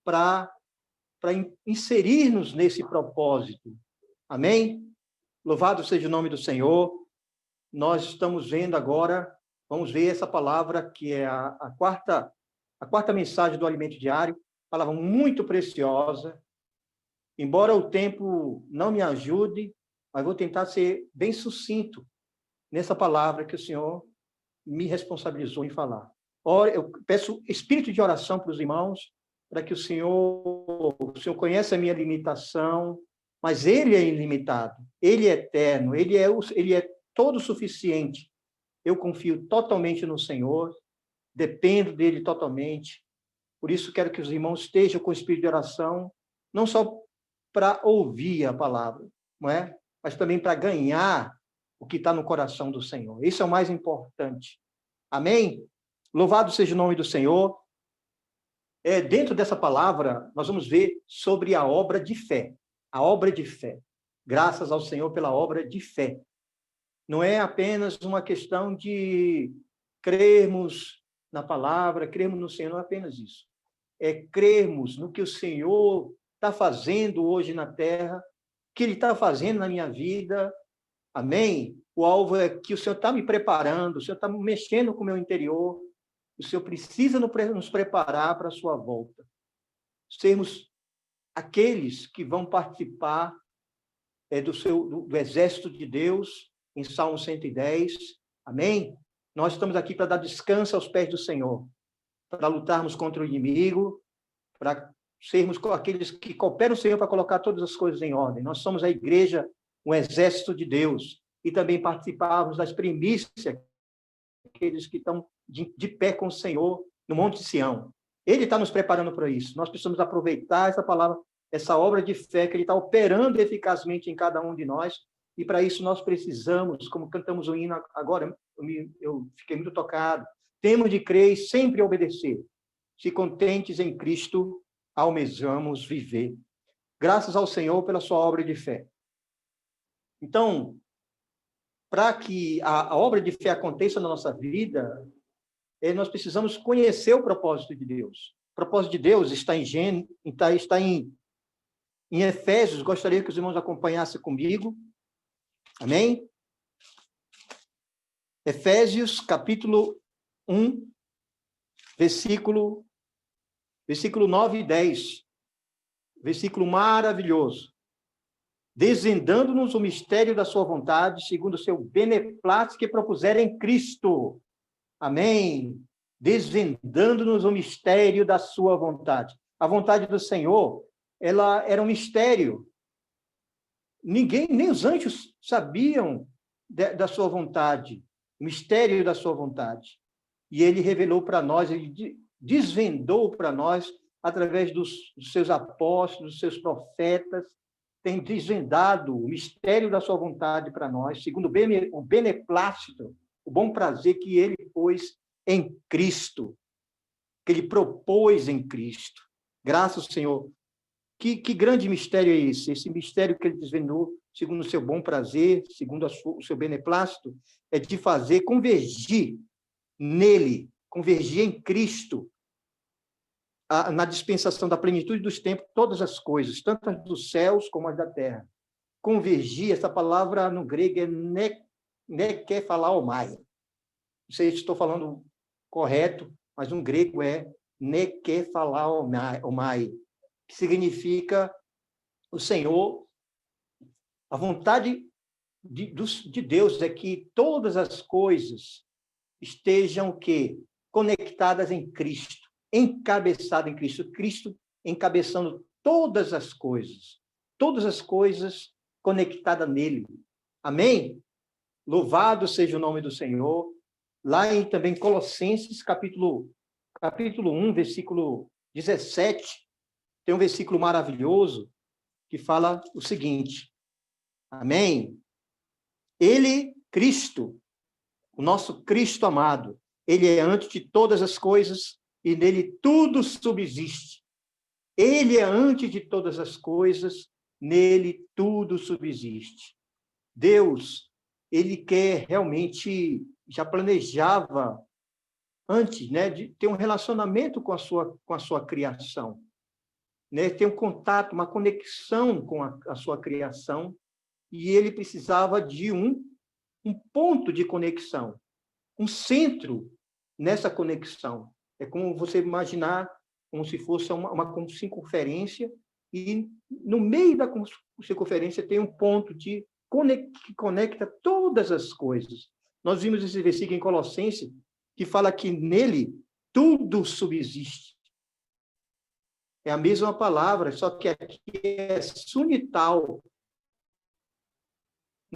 para inserir-nos nesse propósito. Amém? Louvado seja o nome do Senhor. Nós estamos vendo agora, vamos ver essa palavra que é a quarta mensagem do Alimento Diário, palavra muito preciosa. Embora o tempo não me ajude, mas vou tentar ser bem sucinto nessa palavra que o Senhor me responsabilizou em falar. Ora, eu peço espírito de oração para os irmãos, para que o Senhor conheça a minha limitação, mas Ele é ilimitado, Ele é eterno, Ele é todo suficiente. Eu confio totalmente no Senhor, dependo dele totalmente. Por isso, quero que os irmãos estejam com o espírito de oração, não só para ouvir a palavra, não é? Mas também para ganhar o que está no coração do Senhor. Isso é o mais importante. Amém? Louvado seja o nome do Senhor. Dentro dessa palavra, nós vamos ver sobre a obra de fé. A obra de fé. Graças ao Senhor pela obra de fé. Não é apenas uma questão de crermos na palavra, crermos no Senhor, não é apenas isso. É crermos no que o Senhor está fazendo hoje na terra, que Ele está fazendo na minha vida. Amém? O alvo é que o Senhor está me preparando, o Senhor está mexendo com o meu interior, o Senhor precisa nos preparar para a sua volta. Sermos aqueles que vão participar do exército de Deus, em Salmo 110. Amém? Nós estamos aqui para dar descanso aos pés do Senhor, para lutarmos contra o inimigo, para sermos aqueles que cooperam o Senhor para colocar todas as coisas em ordem. Nós somos a igreja, um exército de Deus, e também participarmos das primícias, aqueles que estão de pé com o Senhor no Monte Sião. Ele está nos preparando para isso. Nós precisamos aproveitar essa palavra, essa obra de fé que Ele está operando eficazmente em cada um de nós, e para isso nós precisamos, como cantamos o hino agora, eu fiquei muito tocado, temos de crer e sempre obedecer. Se contentes em Cristo, almejamos viver. Graças ao Senhor pela sua obra de fé. Então, para que a obra de fé aconteça na nossa vida, nós precisamos conhecer o propósito de Deus. O propósito de Deus está em Efésios. Gostaria que os irmãos acompanhassem comigo. Amém? Efésios, capítulo 1, versículo 9 e 10. Versículo maravilhoso. Desvendando-nos o mistério da sua vontade, segundo o seu beneplácito que propuser em Cristo. Amém? Desvendando-nos o mistério da sua vontade. A vontade do Senhor, ela era um mistério. Ninguém, nem os anjos sabiam da sua vontade, o mistério da sua vontade. E Ele revelou para nós, Ele desvendou para nós, através dos seus apóstolos, dos seus profetas, tem desvendado o mistério da sua vontade para nós, segundo o beneplácito, o bom prazer que Ele pôs em Cristo, que Ele propôs em Cristo. Graças ao Senhor. Que grande mistério é esse? Esse mistério que Ele desvendou, segundo o seu bom prazer, segundo o seu beneplácito, é de fazer convergir nele, convergir em Cristo, na dispensação da plenitude dos tempos, todas as coisas, tanto as dos céus como as da terra. Convergir, essa palavra no grego é nekephalomai. Não sei se estou falando correto, mas no grego é nekephalomai, que significa o Senhor, a vontade de Deus é que todas as coisas estejam o quê? Conectadas em Cristo, encabeçadas em Cristo, Cristo encabeçando todas as coisas conectadas nele. Amém? Louvado seja o nome do Senhor. Lá em também Colossenses, capítulo 1, versículo 17, tem um versículo maravilhoso que fala o seguinte. Amém? Ele, Cristo, o nosso Cristo amado, Ele é antes de todas as coisas e nele tudo subsiste. Ele é antes de todas as coisas, nele tudo subsiste. Deus, Ele quer realmente, já planejava antes, né, de ter um relacionamento com a sua criação. né, ter um contato, uma conexão com a sua criação, e ele precisava de um ponto de conexão, um centro nessa conexão. É como você imaginar como se fosse uma circunferência, e no meio da circunferência tem um ponto que conecta todas as coisas. Nós vimos esse versículo em Colossenses, que fala que nele tudo subsiste. É a mesma palavra, só que aqui é sunital,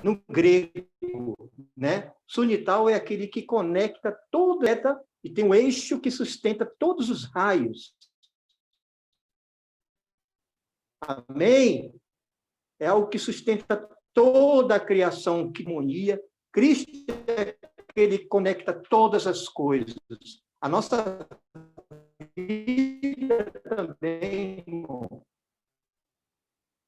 no grego, né? Sunital é aquele que conecta toda e tem um eixo que sustenta todos os raios. Amém? É algo que sustenta toda a criação, que harmonia. Cristo é aquele que conecta todas as coisas. A nossa vida também, irmão.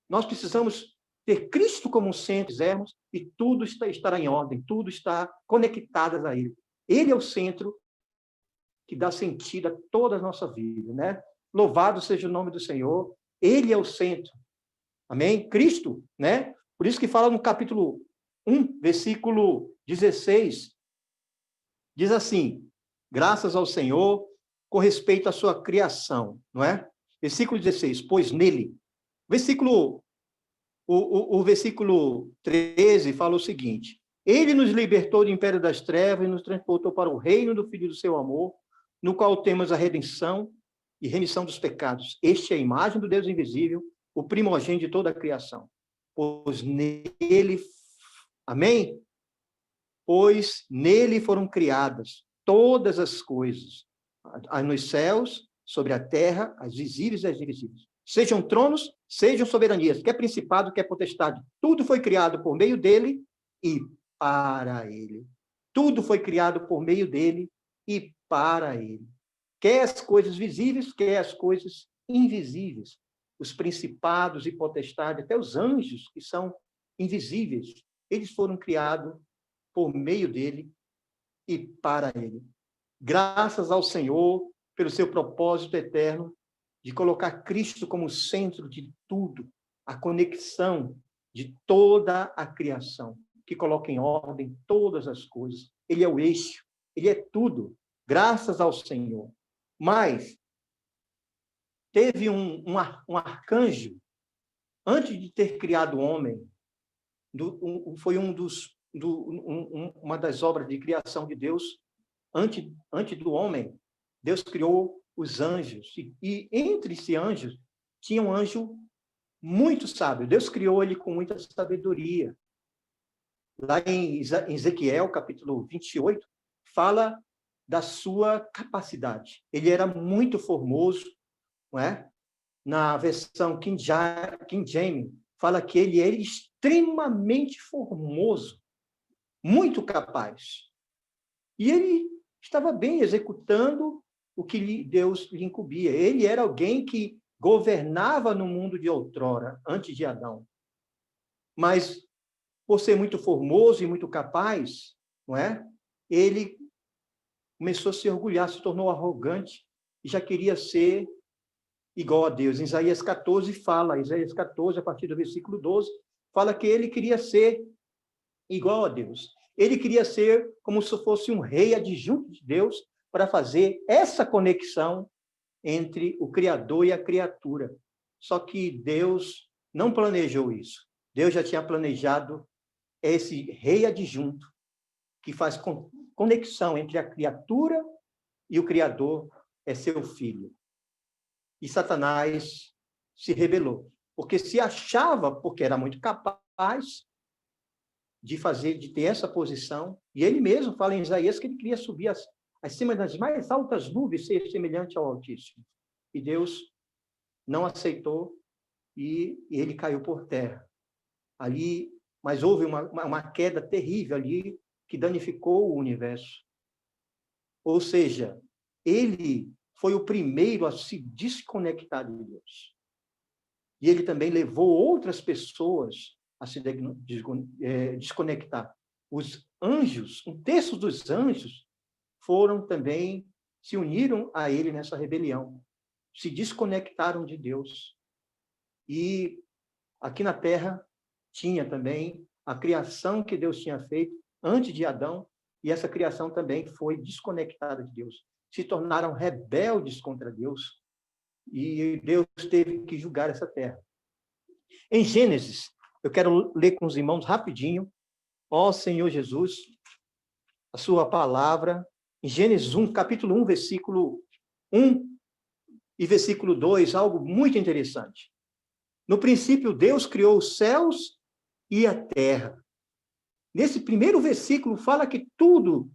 Nós precisamos ter Cristo como um centro, quisermos, e tudo estará em ordem, tudo está conectado a Ele. Ele é o centro que dá sentido a toda a nossa vida, né? Louvado seja o nome do Senhor. Ele é o centro. Amém? Cristo, né? Por isso que fala no capítulo 1, versículo 16, diz assim: graças ao Senhor com respeito à sua criação, não é? Versículo 16, pois nele. O versículo 13 fala o seguinte: ele nos libertou do império das trevas e nos transportou para o reino do Filho do seu amor, no qual temos a redenção e remissão dos pecados. Este é a imagem do Deus invisível, o primogênito de toda a criação. Pois nele, amém? Pois nele foram criadas todas as coisas, nos céus, sobre a terra, as visíveis e as invisíveis. Sejam tronos, sejam soberanias, quer principado, quer potestade. Tudo foi criado por meio dele e para ele. Tudo foi criado por meio dele e para ele. Quer as coisas visíveis, quer as coisas invisíveis. Os principados e potestades, até os anjos, que são invisíveis, eles foram criados por meio dele e para ele. Graças ao Senhor pelo seu propósito eterno de colocar Cristo como centro de tudo, a conexão de toda a criação, que coloca em ordem todas as coisas. Ele é o eixo, ele é tudo, graças ao Senhor. Mas teve um arcanjo, antes de ter criado o homem, foi uma das obras de criação de Deus, antes do homem, Deus criou os anjos, e entre esses anjos tinha um anjo muito sábio. Deus criou ele com muita sabedoria. Lá em Ezequiel, capítulo 28, fala da sua capacidade. Ele era muito formoso, não é? Na versão King James, fala que ele era extremamente formoso, muito capaz. E ele estava bem executando o que Deus lhe incumbia. Ele era alguém que governava no mundo de outrora, antes de Adão. Mas, por ser muito formoso e muito capaz, não é? Ele começou a se orgulhar, se tornou arrogante e já queria ser igual a Deus. Em Isaías 14 fala, Isaías 14, a partir do versículo 12, fala que ele queria ser igual a Deus. Ele queria ser como se fosse um rei adjunto de Deus para fazer essa conexão entre o Criador e a criatura. Só que Deus não planejou isso. Deus já tinha planejado esse rei adjunto que faz conexão entre a criatura e o Criador, é seu filho. E Satanás se rebelou, porque se achava, porque era muito capaz de ter essa posição, e ele mesmo fala em Isaías que ele queria subir acima das mais altas nuvens, ser semelhante ao Altíssimo. E Deus não aceitou e ele caiu por terra. Ali, mas houve uma queda terrível ali que danificou o universo. Ou seja, ele foi o primeiro a se desconectar de Deus. E ele também levou outras pessoas a se desconectar. Os anjos, um terço dos anjos, se uniram a ele nessa rebelião. Se desconectaram de Deus. E aqui na terra tinha também a criação que Deus tinha feito antes de Adão, e essa criação também foi desconectada de Deus. Se tornaram rebeldes contra Deus, e Deus teve que julgar essa terra. Em Gênesis, eu quero ler com os irmãos rapidinho, ó Senhor Jesus, a sua palavra, em Gênesis 1, capítulo 1, versículo 1 e versículo 2, algo muito interessante. No princípio, Deus criou os céus e a terra. Nesse primeiro versículo, fala que tudo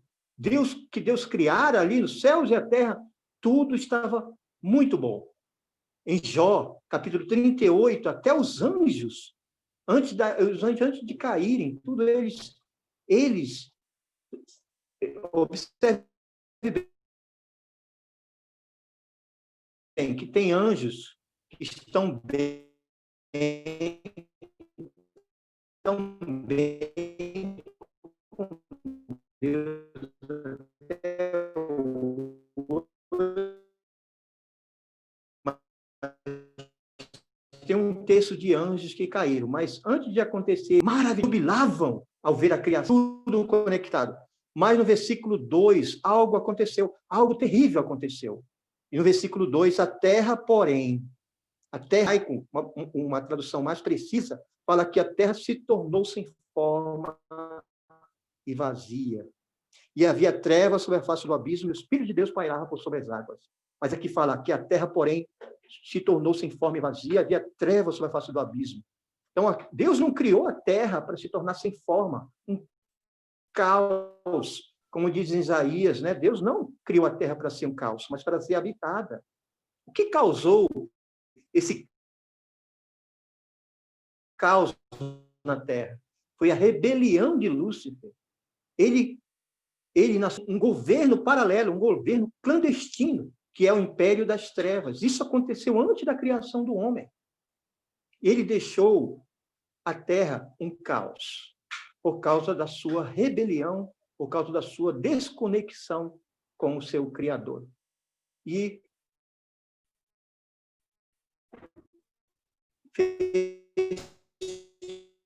que Deus criara ali nos céus e a terra, tudo estava muito bom. Em Jó, capítulo 38, até os anjos, antes de caírem, tudo eles observe bem que tem anjos que estão bem com Deus. Tem um terço de anjos que caíram, mas antes de acontecer, maravilhoso, jubilavam ao ver a criação, tudo conectado. Mas no versículo 2, algo aconteceu, algo terrível aconteceu. E no versículo 2, a terra, porém, a terra, uma tradução mais precisa, fala que a terra se tornou sem forma e vazia. E havia trevas sobre a face do abismo, e o Espírito de Deus pairava por sobre as águas. Mas aqui fala que a terra, porém, se tornou sem forma e vazia, havia trevas sobre a face do abismo. Então, Deus não criou a terra para se tornar sem forma, um caos, como diz em Isaías, né? Deus não criou a terra para ser um caos, mas para ser habitada. O que causou esse caos na terra? Foi a rebelião de Lúcifer. Ele nasceu um governo paralelo, um governo clandestino, que é o império das trevas. Isso aconteceu antes da criação do homem. Ele deixou a terra um caos, por causa da sua rebelião, por causa da sua desconexão com o seu Criador. E fez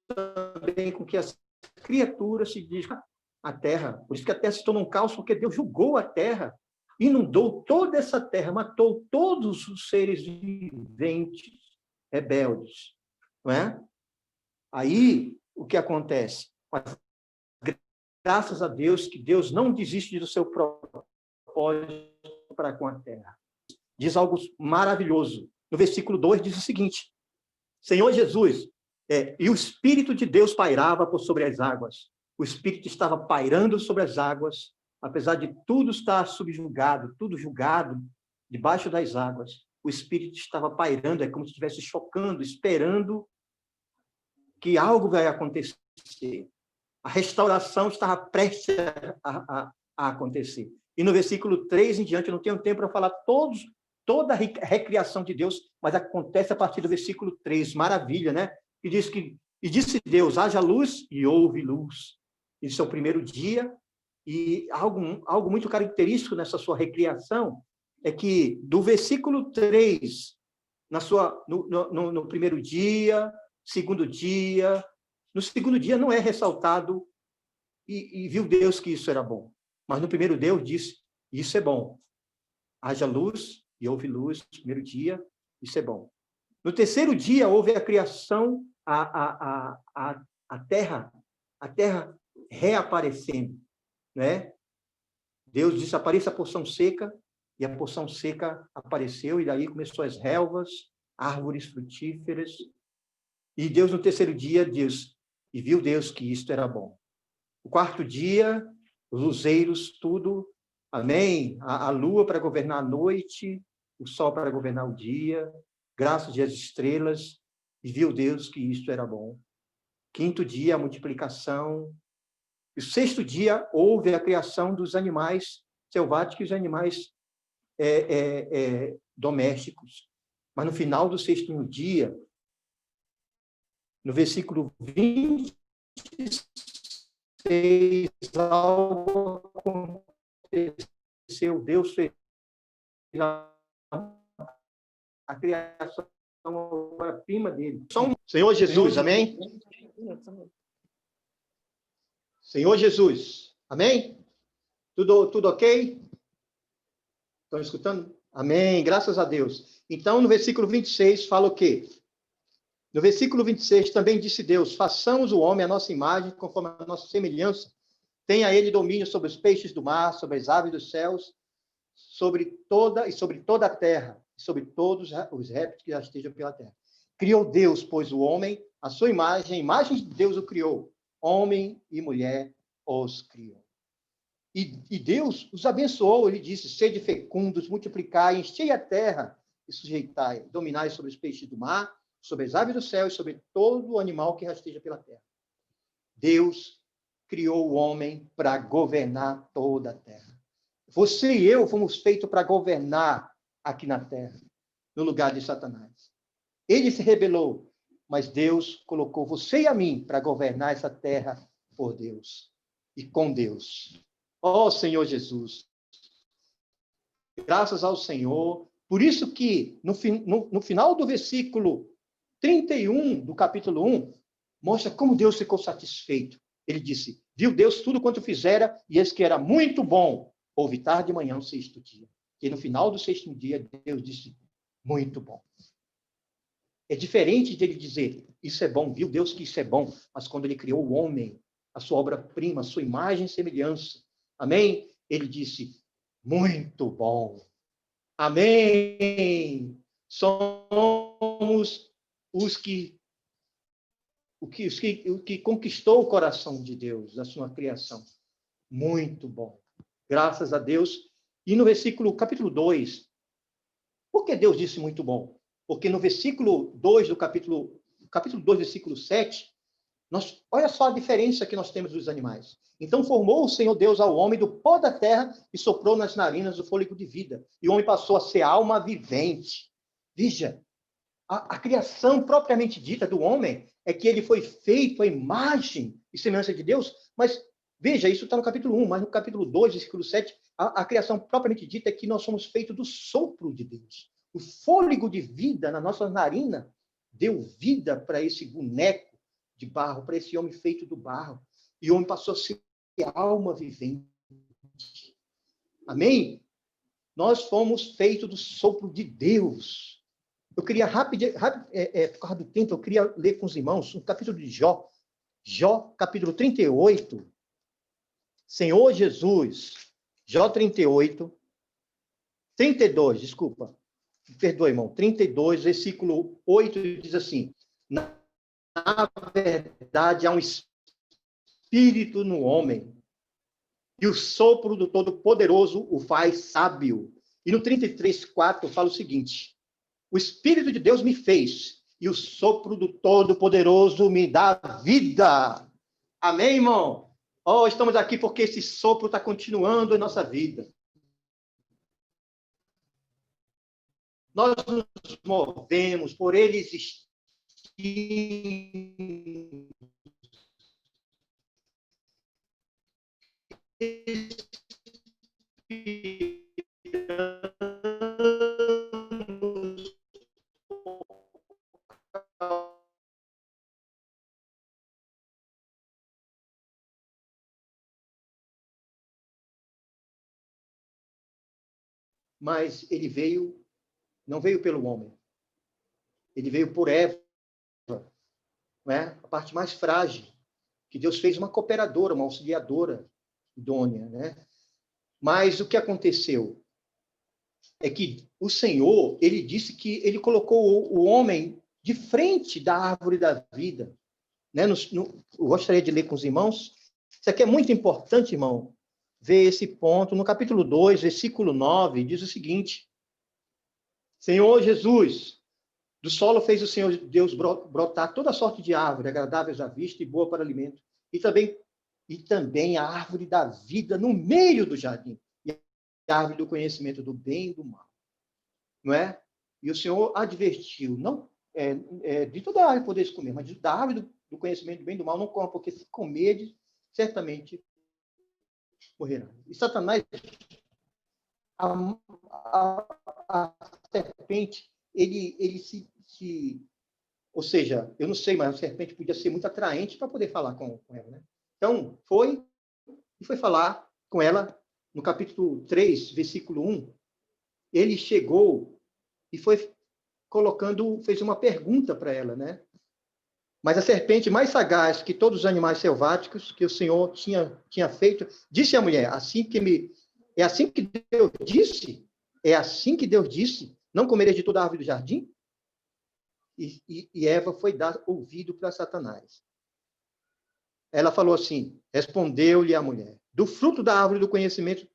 também com que as criaturas se dirigam à terra. Por isso que a terra se tornou um caos, porque Deus julgou a terra, inundou toda essa terra, matou todos os seres viventes rebeldes, não é? Aí, o que acontece? Mas, graças a Deus, que Deus não desiste do seu propósito para com a terra. Diz algo maravilhoso. No versículo 2 diz o seguinte: Senhor Jesus, e o Espírito de Deus pairava por sobre as águas. O Espírito estava pairando sobre as águas, apesar de tudo estar subjugado, tudo julgado, debaixo das águas. O Espírito estava pairando, é como se estivesse chocando, esperando que algo vai acontecer. A restauração estava prestes a acontecer. E no versículo 3 em diante, eu não tenho tempo para falar toda a recriação de Deus, mas acontece a partir do versículo 3, maravilha, né? E diz que, e disse Deus, haja luz, e houve luz. Isso é o primeiro dia, e algo muito característico nessa sua recriação é que do versículo 3, no primeiro dia, segundo dia, no segundo dia não é ressaltado e viu Deus que isso era bom. Mas no primeiro Deus disse, isso é bom. Haja luz, e houve luz no primeiro dia, isso é bom. No terceiro dia houve a criação, a terra reaparecendo, né? Deus disse, apareça a porção seca, e a porção seca apareceu, e daí começou as relvas, árvores frutíferas. E Deus, no terceiro dia, diz, e viu Deus que isto era bom. O quarto dia, os luzeiros, tudo, amém? A lua para governar a noite, o sol para governar o dia, graças às estrelas, e viu Deus que isto era bom. Quinto dia, a multiplicação. E o sexto dia, houve a criação dos animais selváticos e os animais domésticos. Mas no final do sexto dia, no versículo 26, algo aconteceu. Deus fez a criação obra-prima dele. Senhor Jesus, amém? Senhor Jesus, amém? Tudo ok? Estão escutando? Amém, graças a Deus. Então, no versículo 26, fala o quê? No versículo 26, também disse Deus, façamos o homem à nossa imagem, conforme a nossa semelhança, tenha ele domínio sobre os peixes do mar, sobre as aves dos céus, sobre toda a terra, sobre todos os répteis que já estejam pela terra. Criou Deus, pois, o homem, a sua imagem, a imagem de Deus o criou. Homem e mulher os criou. E Deus os abençoou, ele disse, sede fecundos, multiplicai, enchei a terra e sujeitai, dominai sobre os peixes do mar, sobre as aves do céu e sobre todo o animal que rasteja pela terra. Deus criou o homem para governar toda a terra. Você e eu fomos feitos para governar aqui na terra, no lugar de Satanás. Ele se rebelou, mas Deus colocou você e a mim para governar essa terra por Deus e com Deus. Ó Senhor Jesus, graças ao Senhor. Por isso que no final do versículo 31 do capítulo 1, mostra como Deus ficou satisfeito. Ele disse, viu Deus tudo quanto fizera, e eis que era muito bom. Houve tarde de manhã o sexto dia. E no final do sexto dia, Deus disse, muito bom. É diferente de ele dizer, isso é bom, viu Deus que isso é bom, mas quando ele criou o homem, a sua obra-prima, a sua imagem e semelhança, amém? Ele disse, muito bom. Amém. Somos os que conquistou o coração de Deus, da sua criação. Muito bom. Graças a Deus. E no capítulo 2, por que Deus disse muito bom? Porque no versículo 2 do capítulo 2, versículo 7, olha só a diferença que nós temos dos animais. Então formou o Senhor Deus ao homem do pó da terra e soprou nas narinas o fôlego de vida. E o homem passou a ser alma vivente. Veja, a criação propriamente dita do homem é que ele foi feito à imagem e semelhança de Deus, mas veja, isso está no capítulo 1, mas no capítulo 2, versículo 7, a criação propriamente dita é que nós somos feitos do sopro de Deus. O fôlego de vida na nossa narina deu vida para esse boneco de barro, para esse homem feito do barro. E o homem passou a ser alma vivente. Amém? Nós fomos feitos do sopro de Deus. Eu queria por causa do tempo, eu queria ler com os irmãos um capítulo de Jó. Jó, capítulo 38. Senhor Jesus. Jó 38. 32, desculpa. Perdoa, irmão. 32, versículo 8, diz assim. Na verdade, há um espírito no homem, e o sopro do Todo-Poderoso o faz sábio. E no 33, 4, fala o seguinte. O Espírito de Deus me fez, e o sopro do Todo-Poderoso me dá vida. Amém, irmão? Estamos aqui porque esse sopro está continuando em nossa vida. Nós nos movemos por ele existir. Mas ele veio, não veio pelo homem. Ele veio por Eva, não é? A parte mais frágil, que Deus fez uma cooperadora, uma auxiliadora idônea, né? Mas o que aconteceu é que o Senhor, ele disse que ele colocou o homem de frente da árvore da vida, né? Eu gostaria de ler com os irmãos. Isso aqui é muito importante, irmão, ver esse ponto. No capítulo 2, versículo 9, diz o seguinte: Senhor Jesus, do solo fez o Senhor Deus brotar toda sorte de árvore, agradáveis à vista e boa para alimento. E também a árvore da vida no meio do jardim. E a árvore do conhecimento do bem e do mal. Não é? E o Senhor advertiu, não de toda a árvore podeis comer, mas da árvore do conhecimento do bem e do mal não coma, porque se comerdes, certamente morrerá. E Satanás, a serpente, ele ou seja, eu não sei, mas a serpente podia ser muito atraente para poder falar com ela, né? Então, foi falar com ela no capítulo 3, versículo 1. Ele chegou e foi fez uma pergunta para ela, né? Mas a serpente mais sagaz que todos os animais selváticos que o Senhor tinha feito, disse à mulher, é assim que Deus disse, não comereis de toda a árvore do jardim? E Eva foi dar ouvido para Satanás. Ela falou assim, respondeu-lhe a mulher, do fruto da árvore do conhecimento,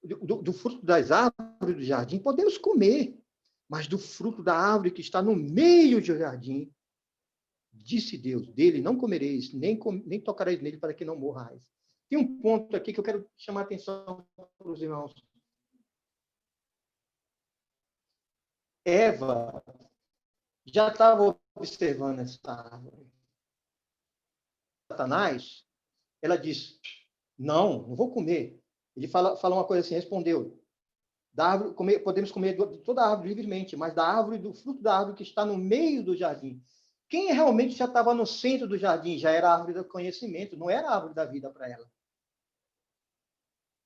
do fruto das árvores do jardim, podemos comer, mas do fruto da árvore que está no meio do jardim, disse Deus, dele não comereis, nem tocareis nele, para que não morrais. Tem um ponto aqui que eu quero chamar a atenção para os irmãos. Eva já estava observando essa árvore. Satanás, ela disse, não vou comer. Ele fala uma coisa assim, respondeu, podemos comer de toda a árvore livremente, mas do fruto da árvore que está no meio do jardim. Quem realmente já estava no centro do jardim já era a árvore do conhecimento, não era a árvore da vida para ela.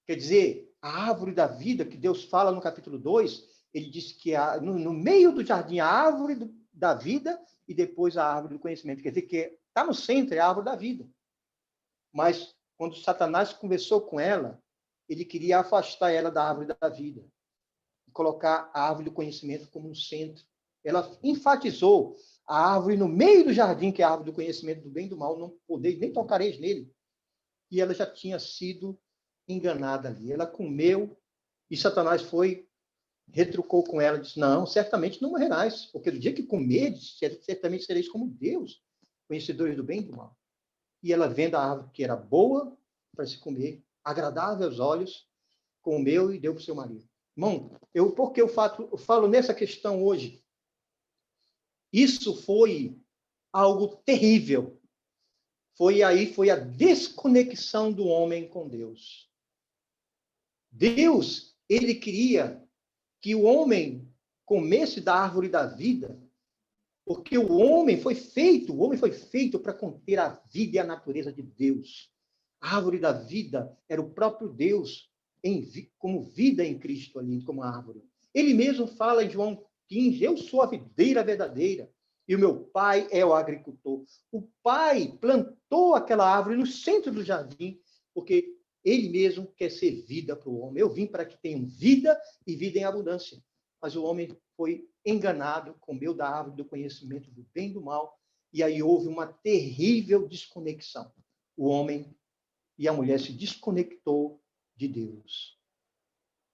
Quer dizer, a árvore da vida que Deus fala no capítulo 2, ele diz que no meio do jardim a árvore da vida e depois a árvore do conhecimento. Quer dizer que está no centro, é a árvore da vida. Mas quando Satanás conversou com ela, ele queria afastar ela da árvore da vida e colocar a árvore do conhecimento como no centro. Ela enfatizou a árvore no meio do jardim, que é a árvore do conhecimento do bem e do mal, não podeis nem tocareis nele. E ela já tinha sido enganada ali. Ela comeu e Satanás retrucou com ela, disse, não, certamente não morrerás, porque no dia que comeres, certamente sereis como Deus, conhecedores do bem e do mal. E ela, vendo a árvore que era boa para se comer, agradável aos olhos, comeu e deu para o seu marido. Irmão, por que eu falo nessa questão hoje? Isso foi algo terrível. Foi a desconexão do homem com Deus. Deus, ele queria que o homem comesse da árvore da vida, porque o homem foi feito para conter a vida e a natureza de Deus. A árvore da vida era o próprio Deus como vida em Cristo ali, como árvore. Ele mesmo fala em João 15, eu sou a videira verdadeira e o meu pai é o agricultor. O pai plantou aquela árvore no centro do jardim, porque ele mesmo quer ser vida para o homem. Eu vim para que tenham vida e vida em abundância. Mas o homem foi enganado, comeu da árvore do conhecimento do bem e do mal, e aí houve uma terrível desconexão. O homem e a mulher se desconectou de Deus.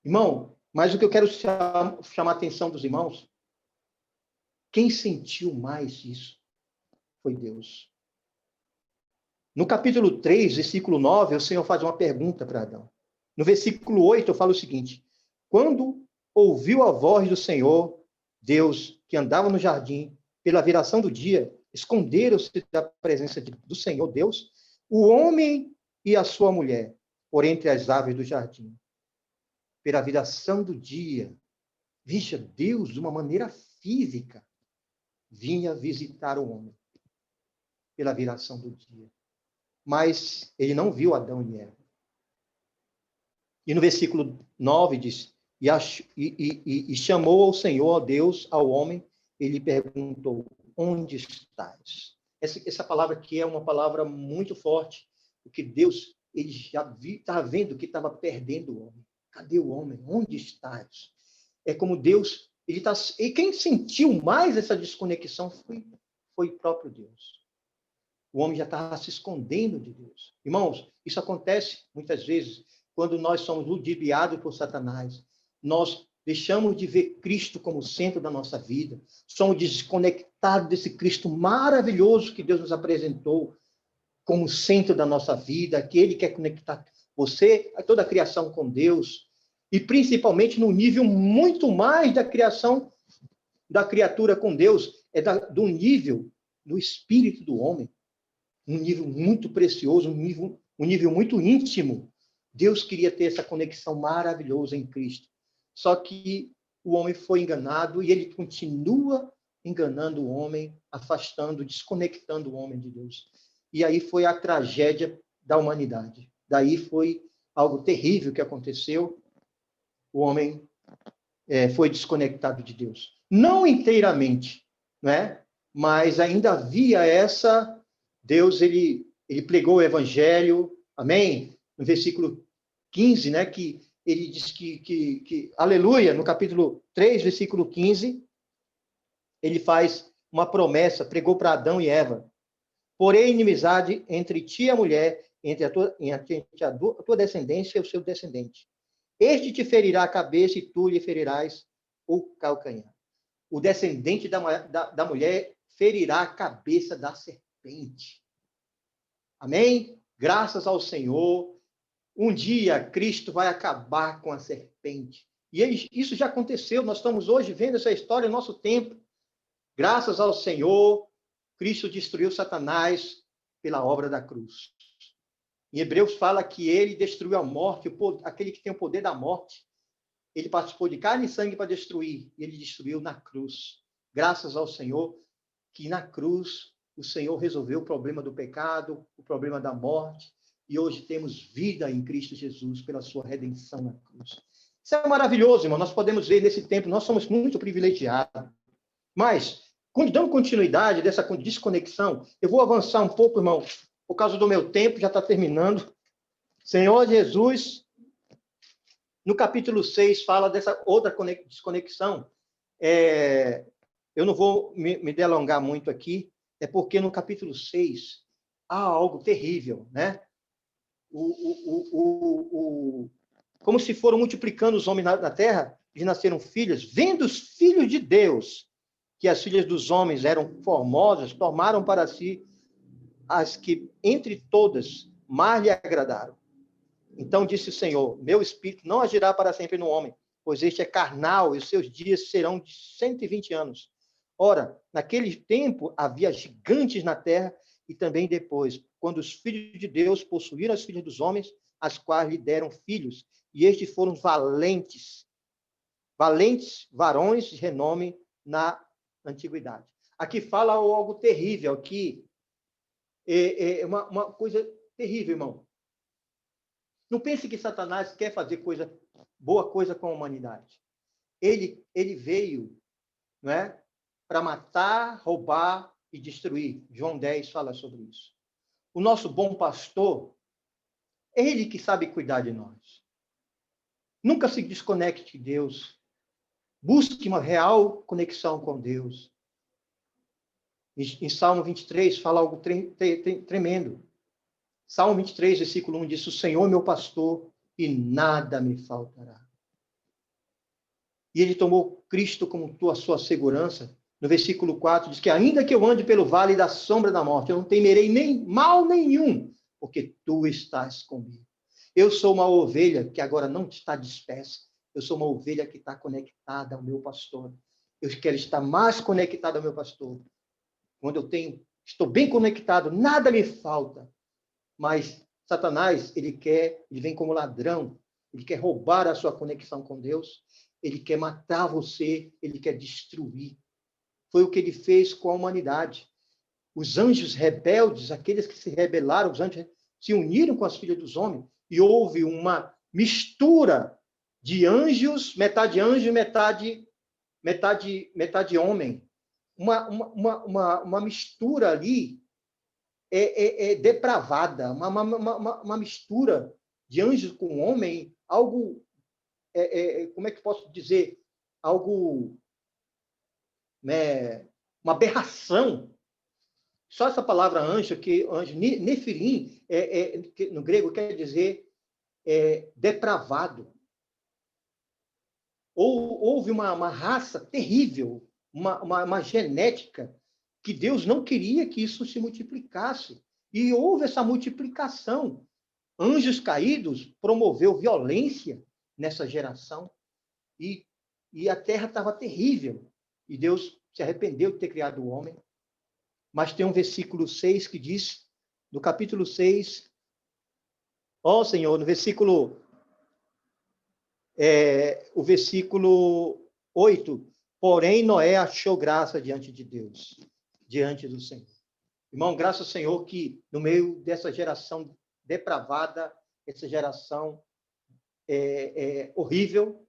Irmão, mas o que eu quero chamar a atenção dos irmãos, quem sentiu mais isso foi Deus. No capítulo 3, versículo 9, o Senhor faz uma pergunta para Adão. No versículo 8, eu falo o seguinte, quando ouviu a voz do Senhor, Deus, que andava no jardim, pela viração do dia, esconderam-se da presença do Senhor, Deus, o homem e a sua mulher, por entre as aves do jardim. Pela viração do dia, veja, Deus, de uma maneira física, vinha visitar o homem, pela viração do dia. Mas ele não viu Adão e Eva. E no versículo 9 diz, e chamou ao Senhor, Deus, ao homem, ele perguntou, onde estás? Essa palavra aqui é uma palavra muito forte, porque Deus, ele já estava vendo que estava perdendo o homem. Cadê o homem? Onde estás? É como Deus, e quem sentiu mais essa desconexão foi o próprio Deus. O homem já estava se escondendo de Deus. Irmãos, isso acontece muitas vezes quando nós somos ludibriados por Satanás. Nós deixamos de ver Cristo como centro da nossa vida. Somos desconectados desse Cristo maravilhoso que Deus nos apresentou como centro da nossa vida, que Ele quer conectar você, a toda a criação com Deus, e principalmente no nível muito mais da criação da criatura com Deus, do nível do espírito do homem. Um nível muito precioso, um nível muito íntimo. Deus queria ter essa conexão maravilhosa em Cristo. Só que o homem foi enganado e ele continua enganando o homem, afastando, desconectando o homem de Deus. E aí foi a tragédia da humanidade. Daí foi algo terrível que aconteceu. O homem foi desconectado de Deus. Não inteiramente, né? Mas ainda havia essa... Deus, ele pregou o evangelho, amém? No versículo 15, né? Que ele diz aleluia, no capítulo 3, versículo 15, ele faz uma promessa, pregou para Adão e Eva. Porém, inimizade entre ti e a mulher, entre a tua descendência e o seu descendente. Este te ferirá a cabeça e tu lhe ferirás o calcanhar. O descendente da mulher ferirá a cabeça da serpente. Amém? Graças ao Senhor. Um dia, Cristo vai acabar com a serpente. E isso já aconteceu. Nós estamos hoje vendo essa história no nosso tempo. Graças ao Senhor, Cristo destruiu Satanás pela obra da cruz. Em Hebreus fala que ele destruiu a morte, aquele que tem o poder da morte. Ele participou de carne e sangue para destruir. E ele destruiu na cruz. Graças ao Senhor, que na cruz o Senhor resolveu o problema do pecado, o problema da morte. E hoje temos vida em Cristo Jesus pela sua redenção na cruz. Isso é maravilhoso, irmão. Nós podemos ver nesse tempo, nós somos muito privilegiados. Mas, dando continuidade dessa desconexão, eu vou avançar um pouco, irmão, por causa do meu tempo, já está terminando. Senhor Jesus, no capítulo 6, fala dessa outra desconexão. Eu não vou me delongar muito aqui, é porque no capítulo 6 há algo terrível, né? Como se foram multiplicando os homens na terra, e nasceram filhas, vendo os filhos de Deus, que as filhas dos homens eram formosas, tomaram para si as que, entre todas, mais lhe agradaram. Então disse o Senhor, meu espírito não agirá para sempre no homem, pois este é carnal, e os seus dias serão de 120 anos. Ora, naquele tempo havia gigantes na terra, e também depois, quando os filhos de Deus possuíram as filhas dos homens, as quais lhe deram filhos, e estes foram valentes varões de renome na antiguidade. Aqui fala algo terrível, aqui uma coisa terrível, irmão. Não pense que Satanás quer fazer boa coisa com a humanidade. Ele veio, não é, para matar, roubar e destruir. João 10 fala sobre isso. O nosso bom pastor, é ele que sabe cuidar de nós. Nunca se desconecte de Deus. Busque uma real conexão com Deus. Em Salmo 23 fala algo tremendo. Salmo 23, versículo 1 diz, o Senhor é meu pastor e nada me faltará. E ele tomou Cristo como a sua segurança. No versículo 4 diz que ainda que eu ande pelo vale da sombra da morte, eu não temerei nem mal nenhum, porque tu estás comigo. Eu sou uma ovelha que agora não está dispersa. Eu sou uma ovelha que está conectada ao meu pastor. Eu quero estar mais conectado ao meu pastor. Quando estou bem conectado, nada me falta. Mas Satanás, ele vem como ladrão, ele quer roubar a sua conexão com Deus, ele quer matar você, ele quer destruir. Foi o que ele fez com a humanidade. Os anjos rebeldes, aqueles que se rebelaram, os anjos se uniram com as filhas dos homens, e houve uma mistura de anjos, metade anjo, metade homem. Uma mistura ali depravada, uma mistura de anjos com homem, algo, como é que posso dizer? Algo, né, uma aberração. Só essa palavra anjo, nefilim, no grego quer dizer depravado. Houve uma raça terrível, uma genética, que Deus não queria que isso se multiplicasse. E houve essa multiplicação. Anjos caídos promoveu violência nessa geração. E a terra estava terrível. E Deus se arrependeu de ter criado o homem. Mas tem um versículo 6 que diz, no capítulo 6, ó Senhor, no versículo... o versículo 8. Porém, Noé achou graça diante de Deus, diante do Senhor. Irmão, graças ao Senhor que no meio dessa geração depravada, essa geração horrível,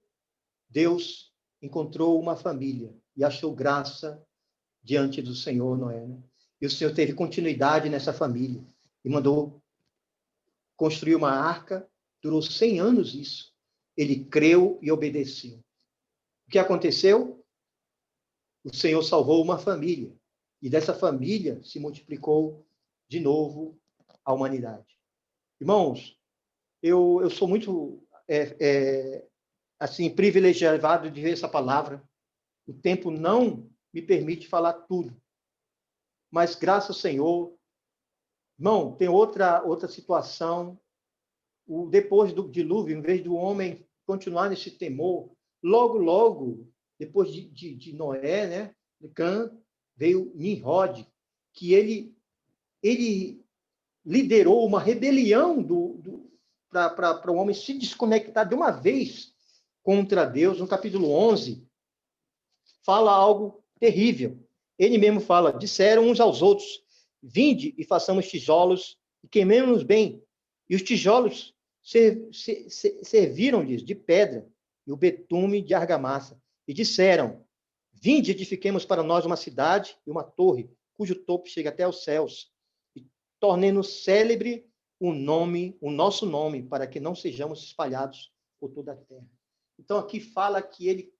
Deus encontrou uma família e achou graça diante do Senhor, Noé. Né? E o Senhor teve continuidade nessa família e mandou construir uma arca. Durou 100 anos isso. Ele creu e obedeceu. O que aconteceu? O Senhor salvou uma família. E dessa família se multiplicou de novo a humanidade. Irmãos, eu sou muito assim privilegiado de ver essa palavra. O tempo não me permite falar tudo. Mas graças ao Senhor, irmão, tem outra situação. Depois do dilúvio, em vez do homem continuar nesse temor, logo, depois de Noé, né, de Cã, veio Nimrod, que ele liderou uma rebelião para o homem se desconectar de uma vez contra Deus. No capítulo 11, fala algo terrível. Ele mesmo fala, disseram uns aos outros, vinde e façamos tijolos e queimemos-nos bem. E os tijolos serviram-lhes de pedra e o betume de argamassa. E disseram, vinde, edifiquemos para nós uma cidade e uma torre, cujo topo chega até aos céus, e tornemos célebre o nosso nome, para que não sejamos espalhados por toda a terra. Então, aqui fala que ele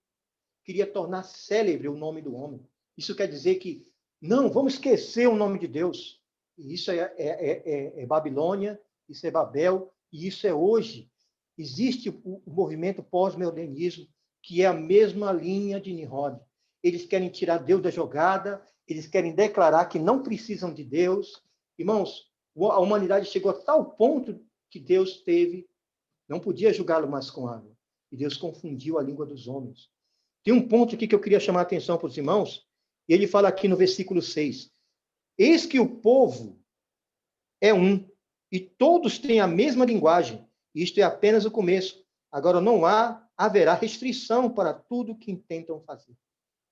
queria tornar célebre o nome do homem. Isso quer dizer que, não, vamos esquecer o nome de Deus. E isso é Babilônia, isso é Babel, e isso é hoje. Existe o movimento pós-modernismo, que é a mesma linha de Nimrod. Eles querem tirar Deus da jogada, eles querem declarar que não precisam de Deus. Irmãos, a humanidade chegou a tal ponto que Deus não podia julgá-lo mais com água. E Deus confundiu a língua dos homens. Tem um ponto aqui que eu queria chamar a atenção para os irmãos, e ele fala aqui no versículo 6. Eis que o povo é um, e todos têm a mesma linguagem. Isto é apenas o começo. Agora não haverá restrição para tudo que intentam fazer.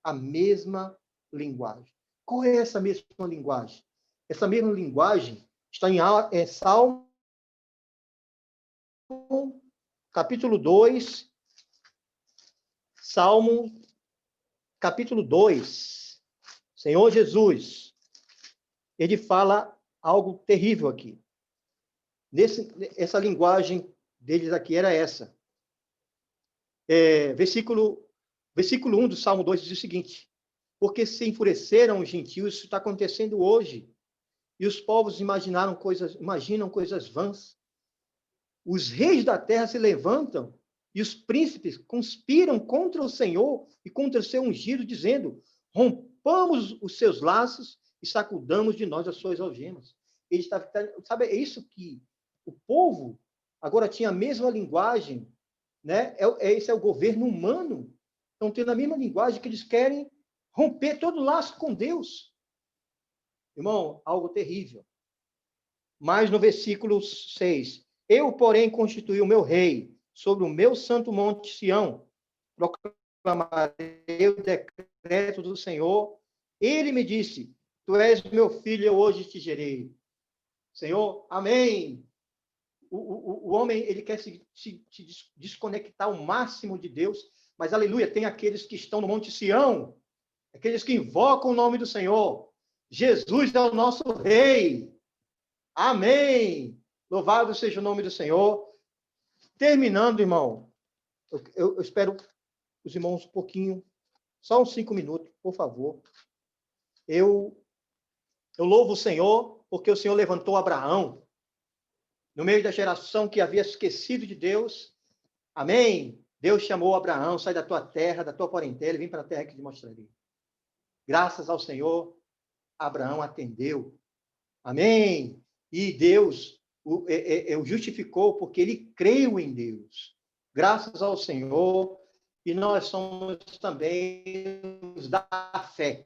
A mesma linguagem. Qual é essa mesma linguagem? Essa mesma linguagem está em Salmo, capítulo 2. Salmo, capítulo 2. Senhor Jesus, ele fala algo terrível aqui. Essa linguagem deles aqui era essa. Versículo 1 do Salmo 2 diz o seguinte: porque se enfureceram os gentios, isso está acontecendo hoje, e os povos imaginam coisas vãs. Os reis da terra se levantam, e os príncipes conspiram contra o Senhor e contra o seu ungido, dizendo, rompamos os seus laços e sacudamos de nós as suas algemas. Sabe, é isso que o povo agora tinha a mesma linguagem, né? Esse é o governo humano. Estão tendo a mesma linguagem que eles querem romper todo o laço com Deus. Irmão, algo terrível. Mas no versículo 6, eu, porém, constituí o meu rei sobre o meu santo monte Sião, proclamarei o decreto do Senhor. Ele me disse, tu és meu filho, eu hoje te gerei. Senhor, amém. O homem, ele quer se desconectar ao máximo de Deus, mas, aleluia, tem aqueles que estão no monte Sião, aqueles que invocam o nome do Senhor. Jesus é o nosso rei. Amém. Louvado seja o nome do Senhor. Terminando, irmão, eu espero os irmãos um pouquinho, só uns 5 minutos, por favor. Eu louvo o Senhor, porque o Senhor levantou Abraão, no meio da geração que havia esquecido de Deus. Amém? Deus chamou Abraão, sai da tua terra, da tua parentela, e vem para a terra que te mostrarei. Graças ao Senhor, Abraão atendeu. Amém? E Deus o justificou porque ele creu em Deus. Graças ao Senhor, e nós somos também os da fé.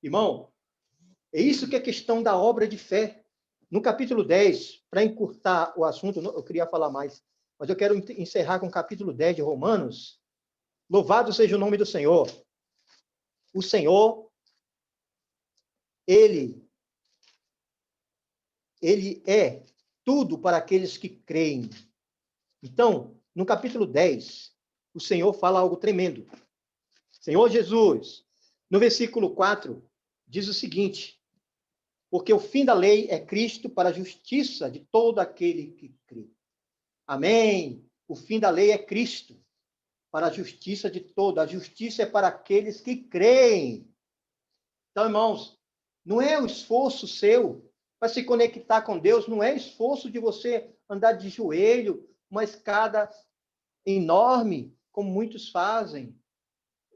Irmão, é isso que é questão da obra de fé. No capítulo 10, para encurtar o assunto, eu queria falar mais, mas eu quero encerrar com o capítulo 10 de Romanos. Louvado seja o nome do Senhor. O Senhor, Ele é tudo para aqueles que creem. Então, no capítulo 10, o Senhor fala algo tremendo. Senhor Jesus, no versículo 4, diz o seguinte: porque o fim da lei é Cristo para a justiça de todo aquele que crê. Amém. O fim da lei é Cristo para a justiça de todo. A justiça é para aqueles que creem. Então, irmãos, não é um esforço seu para se conectar com Deus, não é esforço de você andar de joelho, uma escada enorme, como muitos fazem.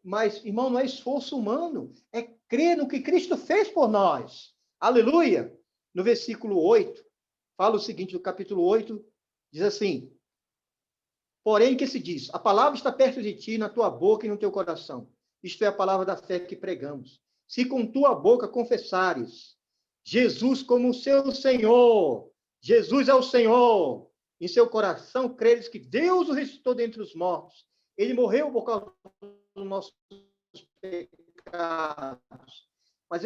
Mas, irmão, não é esforço humano, é crer no que Cristo fez por nós. Aleluia! No versículo 8, fala o seguinte, no capítulo 8, diz assim: porém, que se diz? A palavra está perto de ti, na tua boca e no teu coração. Isto é a palavra da fé que pregamos. Se com tua boca confessares Jesus como seu Senhor, Jesus é o Senhor, em seu coração creres que Deus o ressuscitou dentre os mortos, ele morreu por causa dos nossos pecados, mas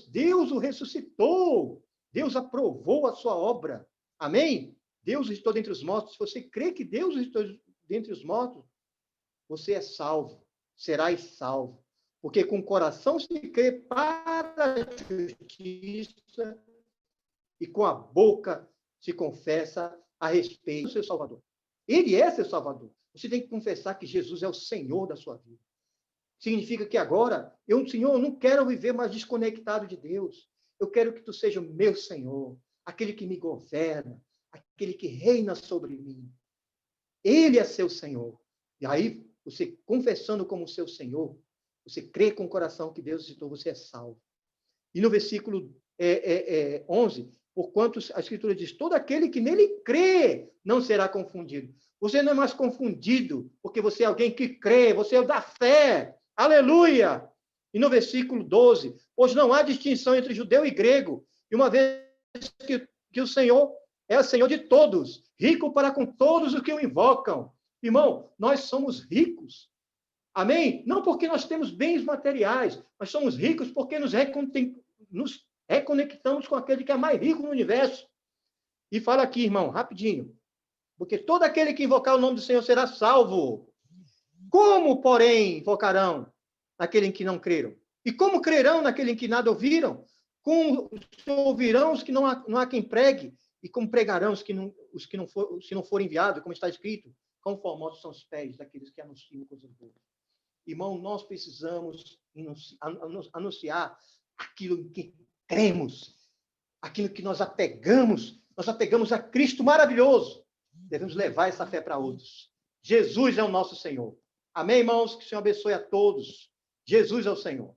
Deus o ressuscitou, Deus aprovou a sua obra, amém? Deus ressuscitou dentre os mortos. Se você crê que Deus ressuscitou dentre os mortos, você é salvo, serás salvo. Porque com o coração se crê para a justiça e com a boca se confessa a respeito do seu Salvador. Ele é seu Salvador. Você tem que confessar que Jesus é o Senhor da sua vida. Significa que agora, Senhor, eu não quero viver mais desconectado de Deus. Eu quero que tu seja o meu Senhor, aquele que me governa, aquele que reina sobre mim. Ele é seu Senhor. E aí, você confessando como seu Senhor, você crê com o coração que Deus citou, você é salvo. E no versículo 11, porquanto a Escritura diz, todo aquele que nele crê não será confundido. Você não é mais confundido, porque você é alguém que crê, você é da fé. Aleluia! E no versículo 12, pois não há distinção entre judeu e grego, e uma vez que o Senhor é o Senhor de todos, rico para com todos os que o invocam. Irmão, nós somos ricos. Amém? Não porque nós temos bens materiais, nós somos ricos porque nos reconectamos com aquele que é mais rico no universo. E fala aqui, irmão, rapidinho. Porque todo aquele que invocar o nome do Senhor será salvo. Como, porém, invocarão naquele em que não creram? E como crerão naquele em que nada ouviram? Como ouvirão os que não há quem pregue? E como pregarão os que não forem enviados, como está escrito? Quão formosos são os pés daqueles que anunciam coisas boas. Irmão, nós precisamos anunciar aquilo em que cremos, aquilo que nós apegamos a Cristo maravilhoso. Devemos levar essa fé para outros. Jesus é o nosso Senhor. Amém, irmãos? Que o Senhor abençoe a todos. Jesus é o Senhor.